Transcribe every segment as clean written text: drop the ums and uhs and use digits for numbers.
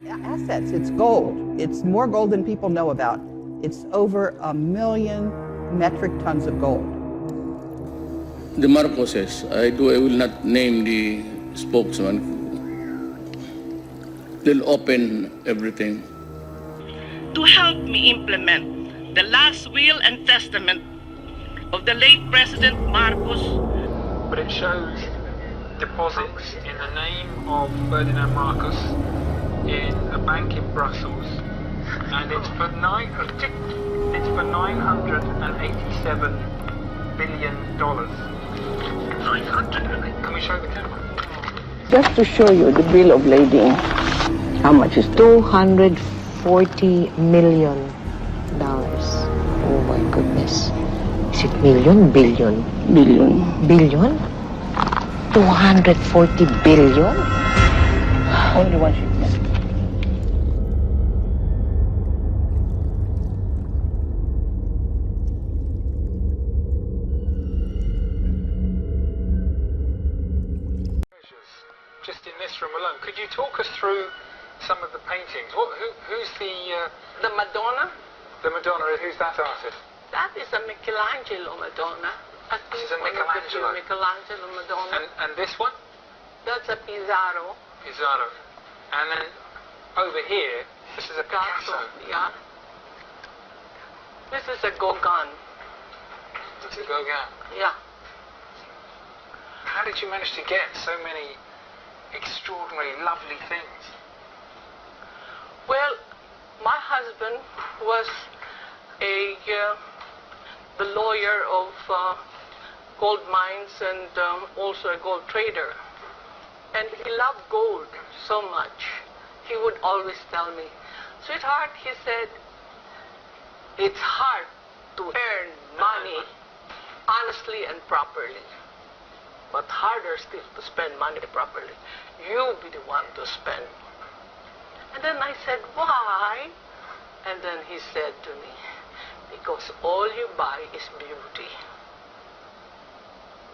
Assets, it's gold. It's more gold than people know about. It's over 1 million metric tons of gold. The Marcoses, I will not name the spokesman. They'll open everything. To help me implement the last will and testament of the late President Marcos. But it shows deposits in the name of Ferdinand Marcos in a bank in Brussels, and it's for $987 billion. 900. Can we show the camera? Just to show you the bill of lading, how much is $240 million. Oh my goodness. Is it million? Billion? Billion. Billion? 240 billion? Only one shipment. Just in this room alone, could you talk us through some of the paintings? Who's the Madonna. The Madonna? Who's that artist? That is a Michelangelo Madonna. This is a Michelangelo. Michelangelo Madonna. And this one? That's a Pizarro. Pizarro. And then over here, this is a Picasso. Yeah. This is a Gauguin. It's a Gauguin. Yeah. How did you manage to get so many extraordinary, lovely things? Well, my husband was the lawyer of gold mines and also a gold trader. And he loved gold so much. He would always tell me, "Sweetheart," he said, "it's hard to earn money honestly and properly, but harder still to spend money properly. You be the one to spend." And then I said, "Why?" And then he said to me, "Because all you buy is beauty."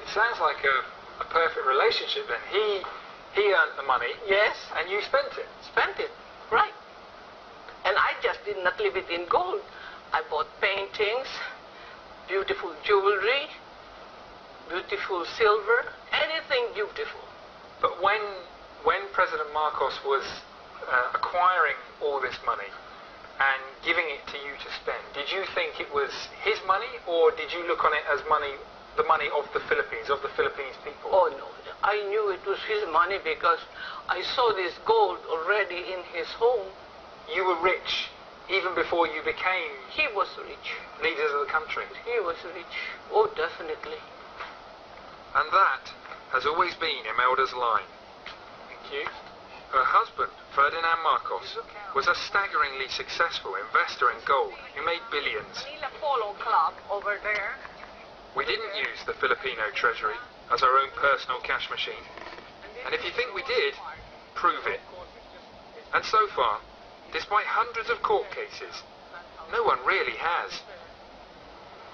It sounds like a perfect relationship then. He earned the money. Yes. And you spent it. Spent it, right. And I just did not leave it in gold. I bought paintings, beautiful jewelry, beautiful silver, anything beautiful. But when President Marcos was acquiring all this money and giving it to you to spend, did you think it was his money, or did you look on it as money, the money of the Philippines, of the Philippines people? Oh no, I knew it was his money because I saw this gold already in his home. You were rich even before you became He was rich. leaders of the country. He was rich. Oh, definitely. And that has always been Imelda's line. Thank you. Her husband, Ferdinand Marcos, was a staggeringly successful investor in gold who made billions. Manila Polo Club over there. We didn't use the Filipino treasury as our own personal cash machine. And if you think we did, prove it. And so far, despite hundreds of court cases, no one really has.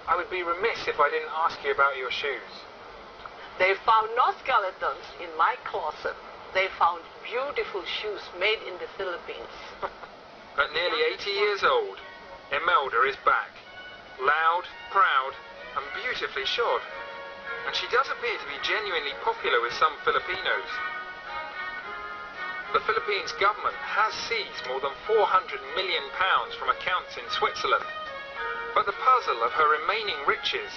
I would be remiss if I didn't ask you about your shoes. They found no skeletons in my closet. They found beautiful shoes made in the Philippines. At nearly 80 years old, Imelda is back. Loud, proud, and beautifully shod. And she does appear to be genuinely popular with some Filipinos. The Philippines government has seized more than £400 million from accounts in Switzerland. But the puzzle of her remaining riches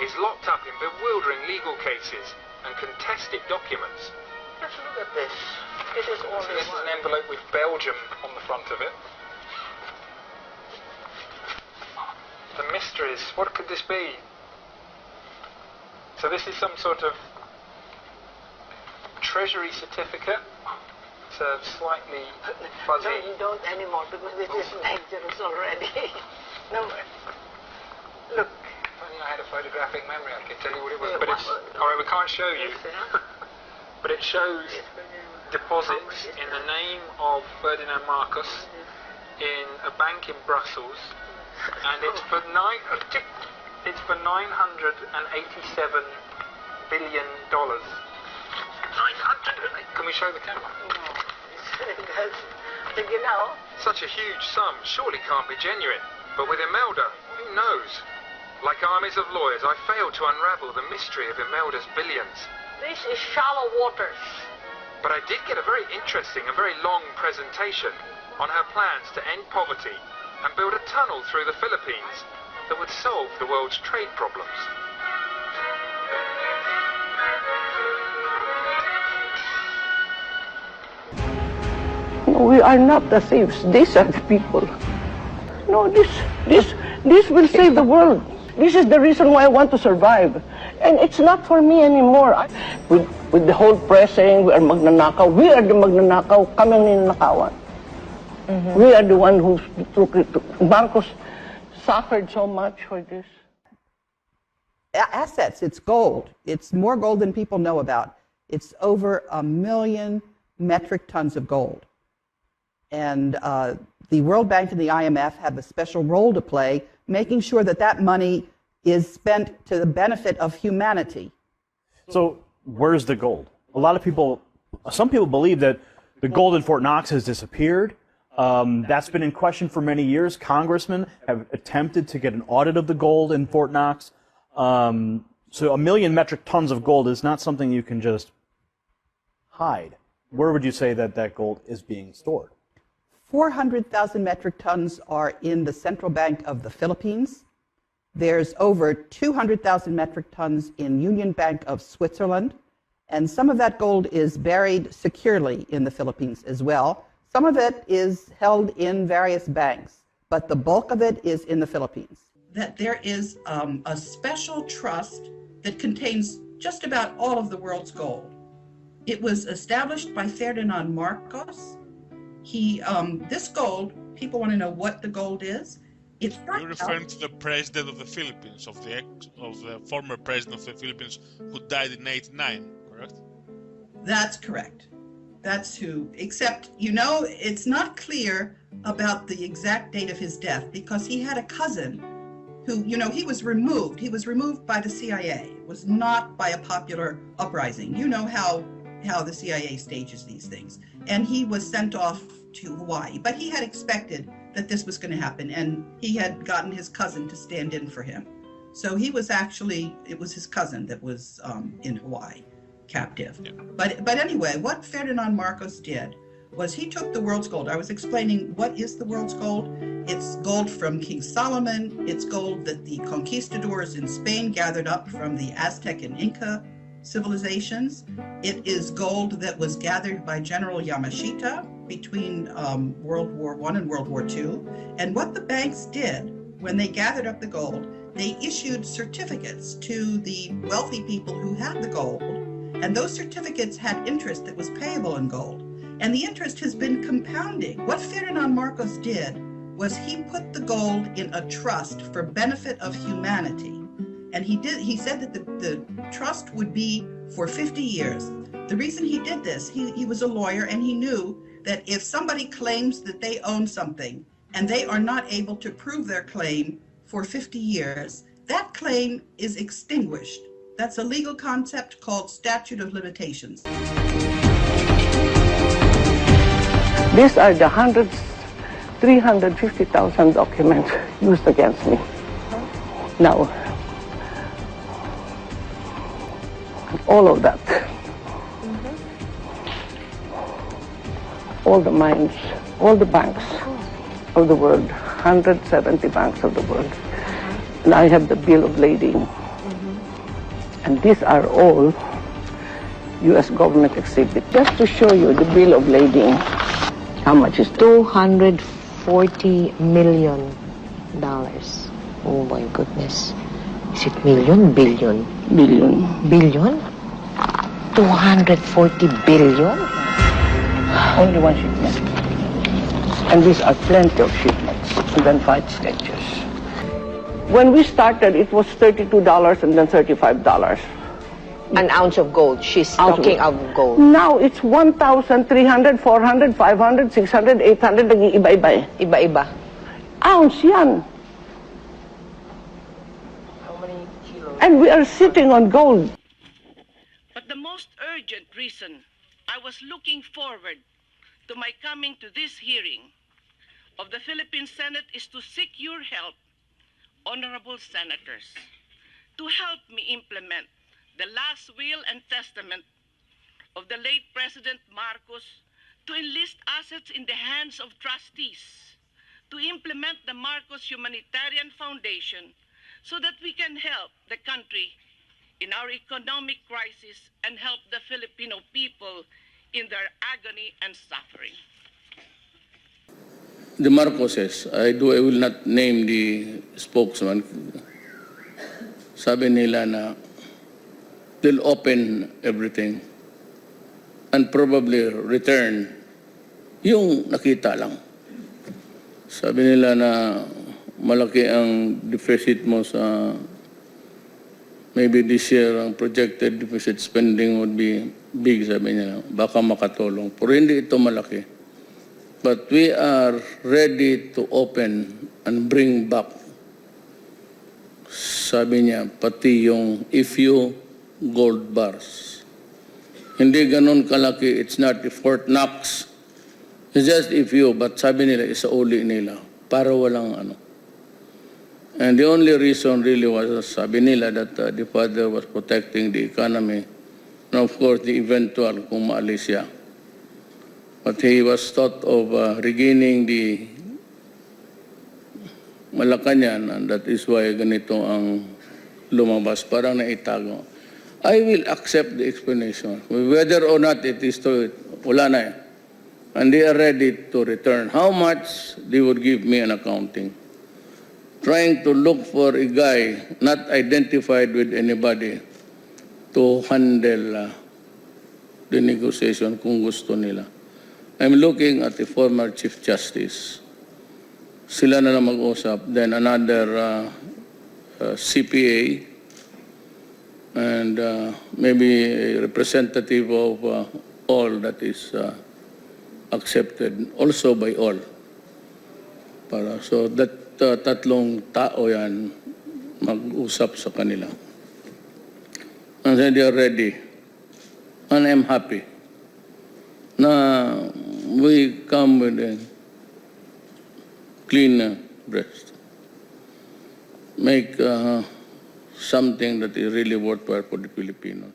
is locked up in bewildering legal cases and contested documents. Just look at this. This is only This is an envelope with Belgium on the front of it. The mysteries. What could this be? So this is some sort of treasury certificate. It's slightly fuzzy. No, you don't anymore because this is dangerous already. No, look. If only I had a photographic memory, I could tell you what it was. But it's alright. We can't show you. But it shows deposits in the name of Ferdinand Marcos in a bank in Brussels, and it's for $987 billion. 900. Can we show the camera? No. you know. Such a huge sum surely can't be genuine. But with IMELDA, who knows? Like armies of lawyers, I failed to unravel the mystery of IMELDA's billions. This is shallow waters. But I did get a very interesting and very long presentation on her plans to end poverty and build a tunnel through the Philippines that would solve the world's trade problems. No, we are not the thieves. These are the people. No, this will save the world. This is the reason why I want to survive. And it's not for me anymore. With the whole press saying we are magnanakaw, we are the magnanakaw, kami ang ninanakawan. We are the one who took it. Marcos suffered so much for this. Assets, it's gold. It's more gold than people know about. It's over 1 million metric tons of gold. And the World Bank and the IMF have a special role to play, making sure that that money is spent to the benefit of humanity. So where's the gold? A lot of people, some people believe that the gold in Fort Knox has disappeared. That's been in question for many years. Congressmen have attempted to get an audit of the gold in Fort Knox. So 1 million metric tons of gold is not something you can just hide. Where would you say that that gold is being stored? 400,000 metric tons are in the Central Bank of the Philippines. There's over 200,000 metric tons in Union Bank of Switzerland. And some of that gold is buried securely in the Philippines as well. Some of it is held in various banks, but the bulk of it is in the Philippines. That there is a special trust that contains just about all of the world's gold. It was established by Ferdinand Marcos. This gold, people want to know what the gold is. You're referring to the president of the Philippines, of the former president of the Philippines who died in '89, correct? That's correct. That's who, except, you know, it's not clear about the exact date of his death because he had a cousin who, you know, he was removed. He was removed by the CIA. It was not by a popular uprising. You know how the CIA stages these things. And he was sent off to Hawaii. But he had expected that this was going to happen, and he had gotten his cousin to stand in for him. So he was actually, it was his cousin that was in Hawaii, captive. Yeah. But anyway, what Ferdinand Marcos did was he took the world's gold. I was explaining what is the world's gold. It's gold from King Solomon. It's gold that the conquistadors in Spain gathered up from the Aztec and Inca civilizations. It is gold that was gathered by General Yamashita between World War I and World War II. And what the banks did when they gathered up the gold, they issued certificates to the wealthy people who had the gold. And those certificates had interest that was payable in gold. And the interest has been compounding. What Ferdinand Marcos did was he put the gold in a trust for benefit of humanity. And he said that the trust would be for 50 years. The reason he did this, he was a lawyer, and he knew that if somebody claims that they own something and they are not able to prove their claim for 50 years, that claim is extinguished. That's a legal concept called statute of limitations. These are the 350,000 documents used against me. Now, all of that. All the mines, all the banks of the world, 170 banks of the world. And I have the bill of lading. And these are all U.S. government exhibits. Just to show you the bill of lading, how much is $240 million. Oh my goodness. Is it million? Billion? Billion. Billion? 240 billion? Only one shipment. And these are plenty of shipments, and then 5 sketches. When we started, it was $32 and then $35. An ounce of gold. She's talking of gold. Now it's 1,300, 400, 500, 600, 800, nag-iiba-iba. Iba-iba. Ounce yan. How many kilos? And we are sitting on gold. But the most urgent reason I was looking forward to my coming to this hearing of the Philippine Senate is to seek your help, honorable senators, to help me implement the last will and testament of the late President Marcos to enlist assets in the hands of trustees, to implement the Marcos Humanitarian Foundation so that we can help the country in our economic crisis and help the Filipino people in their agony and suffering. The Marcoses, I will not name the spokesman. Sabi nila na they'll open everything and probably return yung nakita lang. Sabi nila na malaki ang deficit mo sa maybe this year ang projected deficit spending would be big, sabi nila. Baka makatulong. Pero hindi ito malaki. But we are ready to open and bring back, sabi niya, pati yung FU gold bars. Hindi ganun kalaki. It's not the Fort Knox. It's just FU. But sabi nila, isauli nila. Para walang ano. And the only reason really was, sabi nila, that the father was protecting the economy. And of course, the eventual kung maalis siya. But he was thought of regaining the Malacanang, and that is why ganito ang lumabas, parang naitago. I will accept the explanation. Whether or not it is true, wala na eh. And they are ready to return. How much they would give me an accounting. Trying to look for a guy not identified with anybody to handle the negotiation kung gusto nila. I'm looking at the former Chief Justice. Sila na lang mag-usap. Then another CPA and maybe a representative of all that is accepted also by all. So that tatlong tao yan mag-usap sa kanila. And then they are ready. And I'm happy na we come with a clean breast. Make something that is really worthwhile for the Filipinos.